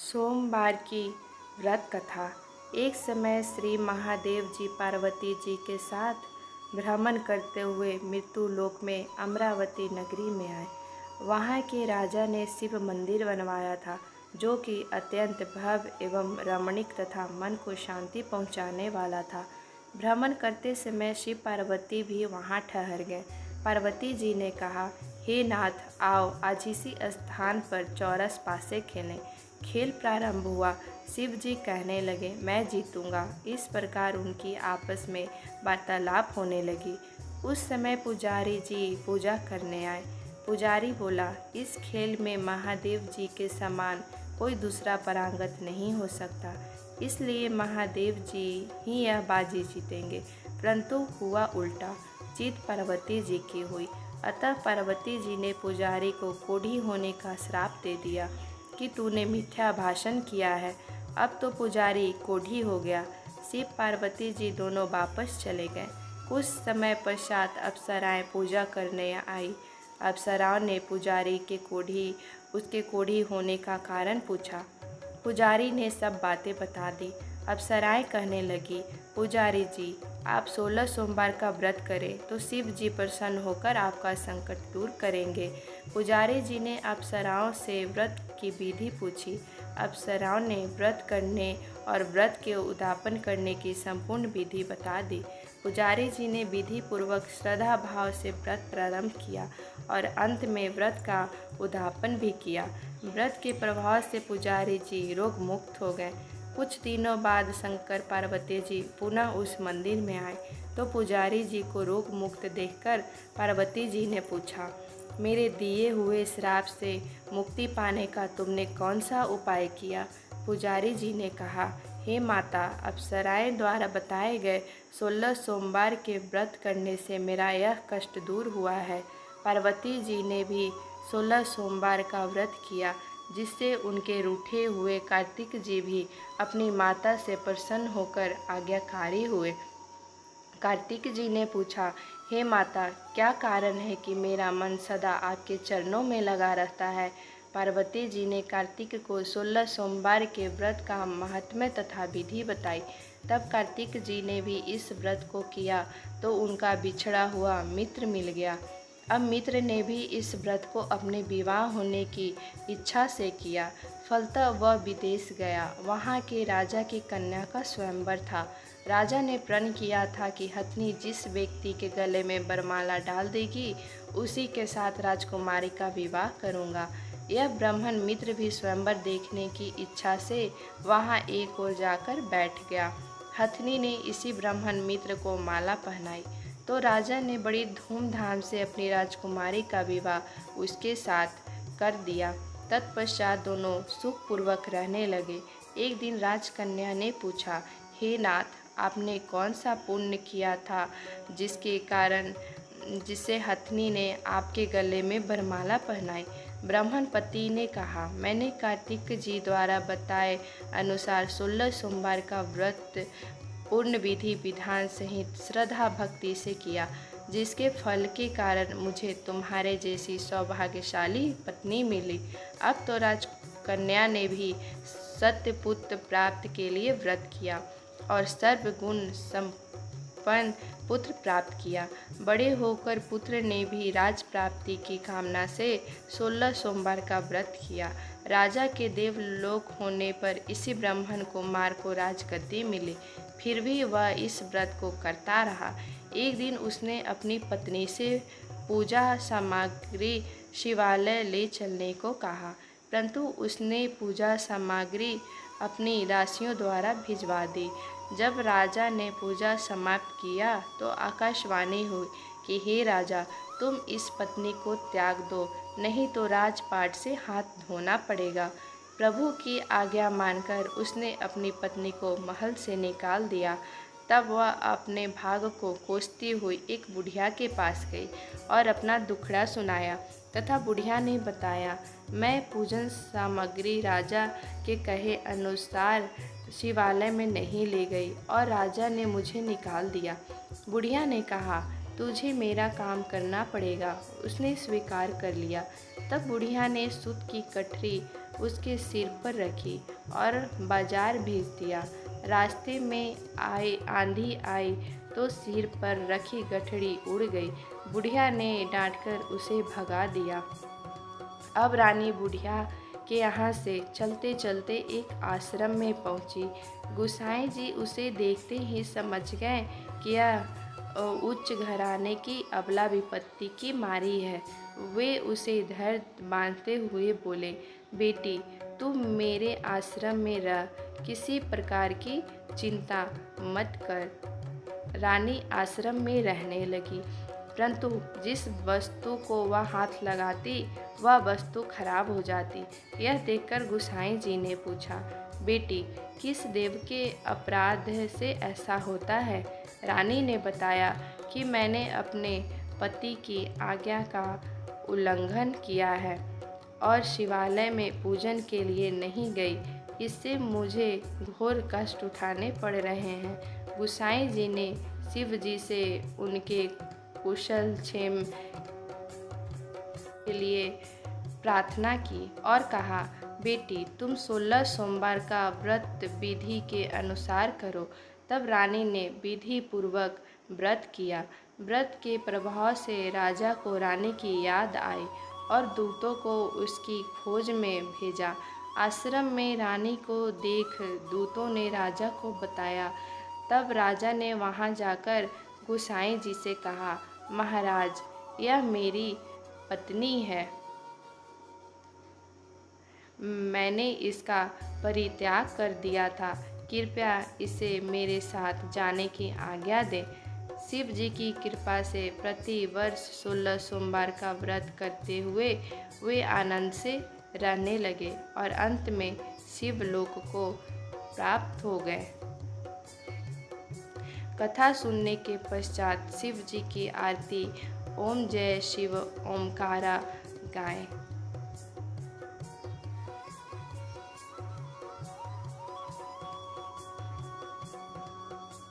सोमवार की व्रत कथा। एक समय श्री महादेव जी पार्वती जी के साथ भ्रमण करते हुए मृत्यु लोक में अमरावती नगरी में आए। वहाँ के राजा ने शिव मंदिर बनवाया था, जो कि अत्यंत भव्य एवं रमणीक तथा मन को शांति पहुँचाने वाला था। भ्रमण करते समय शिव पार्वती भी वहाँ ठहर गए। पार्वती जी ने कहा, हे नाथ, आओ आज इसी स्थान पर चौरस पासे खेलें। खेल प्रारंभ हुआ। शिव जी कहने लगे, मैं जीतूंगा। इस प्रकार उनकी आपस में वार्तालाप होने लगी। उस समय पुजारी जी पूजा करने आए। पुजारी बोला, इस खेल में महादेव जी के समान कोई दूसरा पारंगत नहीं हो सकता, इसलिए महादेव जी ही यह बाजी जीतेंगे। परंतु हुआ उल्टा, जीत पार्वती जी की हुई। अतः पार्वती जी ने पुजारी को कोढ़ी होने का श्राप दे दिया कि तूने मिथ्या भाषण किया है। अब तो पुजारी कोढ़ी हो गया। शिव पार्वती जी दोनों वापस चले गए। कुछ समय पश्चात अप्सराएं पूजा करने आई। अप्सराओं ने पुजारी के उसके कोढ़ी होने का कारण पूछा। पुजारी ने सब बातें बता दी। अप्सराएं कहने लगी, पुजारी जी, आप 16 सोमवार का व्रत करें तो शिव जी प्रसन्न होकर आपका संकट दूर करेंगे। पुजारी जी ने अप्सराओं से व्रत की विधि पूछी। अप्सराओं ने व्रत करने और व्रत के उद्यापन करने की संपूर्ण विधि बता दी। पुजारी जी ने विधि पूर्वक श्रद्धा भाव से व्रत प्रारंभ किया और अंत में व्रत का उद्यापन भी किया। व्रत के प्रभाव से पुजारी जी रोग मुक्त हो गए। कुछ दिनों बाद शंकर पार्वती जी पुनः उस मंदिर में आए तो पुजारी जी को रोग मुक्त देखकर पार्वती जी ने पूछा, मेरे दिए हुए श्राप से मुक्ति पाने का तुमने कौन सा उपाय किया? पुजारी जी ने कहा, हे माता, अप्सराएं द्वारा बताए गए 16 सोमवार के व्रत करने से मेरा यह कष्ट दूर हुआ है। पार्वती जी ने भी 16 सोमवार का व्रत किया, जिससे उनके रूठे हुए कार्तिक जी भी अपनी माता से प्रसन्न होकर आज्ञाकारी हुए। कार्तिक जी ने पूछा, हे माता, क्या कारण है कि मेरा मन सदा आपके चरणों में लगा रहता है? पार्वती जी ने कार्तिक को 16 सोमवार के व्रत का महात्म्य तथा विधि बताई। तब कार्तिक जी ने भी इस व्रत को किया तो उनका बिछड़ा हुआ मित्र मिल गया। अब मित्र ने भी इस व्रत को अपने विवाह होने की इच्छा से किया। फलतः वह विदेश गया। वहाँ के राजा की कन्या का स्वयंवर था। राजा ने प्रण किया था कि हथनी जिस व्यक्ति के गले में वरमाला डाल देगी, उसी के साथ राजकुमारी का विवाह करूँगा। यह ब्राह्मण मित्र भी स्वयंवर देखने की इच्छा से वहाँ एक ओर जाकर बैठ गया। हथनी ने इसी ब्राह्मण मित्र को माला पहनाई तो राजा ने बड़ी धूमधाम से अपनी राजकुमारी का विवाह उसके साथ कर दिया। तत्पश्चात दोनों सुखपूर्वक रहने लगे। एक दिन राजकन्या ने पूछा, हे नाथ, आपने कौन सा पुण्य किया था जिससे हथनी ने आपके गले में वरमाला पहनाई? ब्राह्मण पति ने कहा, मैंने कार्तिक जी द्वारा बताए अनुसार 16 सोमवार का व्रत पूर्ण विधि विधान सहित श्रद्धा भक्ति से किया, जिसके फल के कारण मुझे तुम्हारे जैसी सौभाग्यशाली पत्नी मिली। अब तो राजकन्या ने भी सत्यपुत्र प्राप्त के लिए व्रत किया और सर्वगुण संपन्न पुत्र प्राप्त किया। बड़े होकर पुत्र ने भी राज प्राप्ति की कामना से 16 सोमवार का व्रत किया। राजा के देवलोक होने पर इसी ब्राह्मण को मार को राजगद्दी मिली। फिर भी वह इस व्रत को करता रहा। एक दिन उसने अपनी पत्नी से पूजा सामग्री शिवालय ले चलने को कहा, परंतु उसने पूजा सामग्री अपनी दासियों द्वारा भिजवा दी। जब राजा ने पूजा समाप्त किया तो आकाशवाणी हुई कि हे राजा, तुम इस पत्नी को त्याग दो, नहीं तो राजपाट से हाथ धोना पड़ेगा। प्रभु की आज्ञा मानकर उसने अपनी पत्नी को महल से निकाल दिया। तब वह अपने भाग को कोसती हुई एक बुढ़िया के पास गई और अपना दुखड़ा सुनाया तथा बुढ़िया ने बताया, मैं पूजन सामग्री राजा के कहे अनुसार शिवालय में नहीं ले गई और राजा ने मुझे निकाल दिया। बुढ़िया ने कहा, तुझे मेरा काम करना पड़ेगा। उसने स्वीकार कर लिया। तब बुढ़िया ने सूत की कठरी उसके सिर पर रखी और बाजार भेज दिया। रास्ते में आंधी आई तो सिर पर रखी गठरी उड़ गई। बुढ़िया ने डांटकर उसे भगा दिया। अब रानी बुढ़िया के यहाँ से चलते चलते एक आश्रम में पहुँची। गोसाई जी उसे देखते ही समझ गए कि यह उच्च घराने की अबला विपत्ति की मारी है। वे उसे धैर्य बांधते हुए बोले, बेटी तुम मेरे आश्रम में रह, किसी प्रकार की चिंता मत कर। रानी आश्रम में रहने लगी, परंतु जिस वस्तु को वह हाथ लगाती वह वस्तु खराब हो जाती। यह देखकर गोसाई जी ने पूछा, बेटी किस देव के अपराध से ऐसा होता है? रानी ने बताया कि मैंने अपने पति की आज्ञा का उल्लंघन किया है और शिवालय में पूजन के लिए नहीं गई, इससे मुझे घोर कष्ट उठाने पड़ रहे हैं। गोसाई जी ने शिव जी से उनके कुशल क्षेम के लिए प्रार्थना की और कहा, बेटी तुम 16 सोमवार का व्रत विधि के अनुसार करो। तब रानी ने विधि पूर्वक व्रत किया। व्रत के प्रभाव से राजा को रानी की याद आई और दूतों को उसकी खोज में भेजा। आश्रम में रानी को देख दूतों ने राजा को बताया। तब राजा ने वहां जाकर गोसाई जी से कहा, महाराज यह मेरी पत्नी है, मैंने इसका परित्याग कर दिया था, कृपया इसे मेरे साथ जाने की आज्ञा दें। शिव जी की कृपा से प्रति वर्ष 16 सोमवार का व्रत करते हुए वे आनंद से रहने लगे और अंत में शिवलोक को प्राप्त हो गए। कथा सुनने के पश्चात शिव जी की आरती ओम जय शिव ओमकारा गाएं।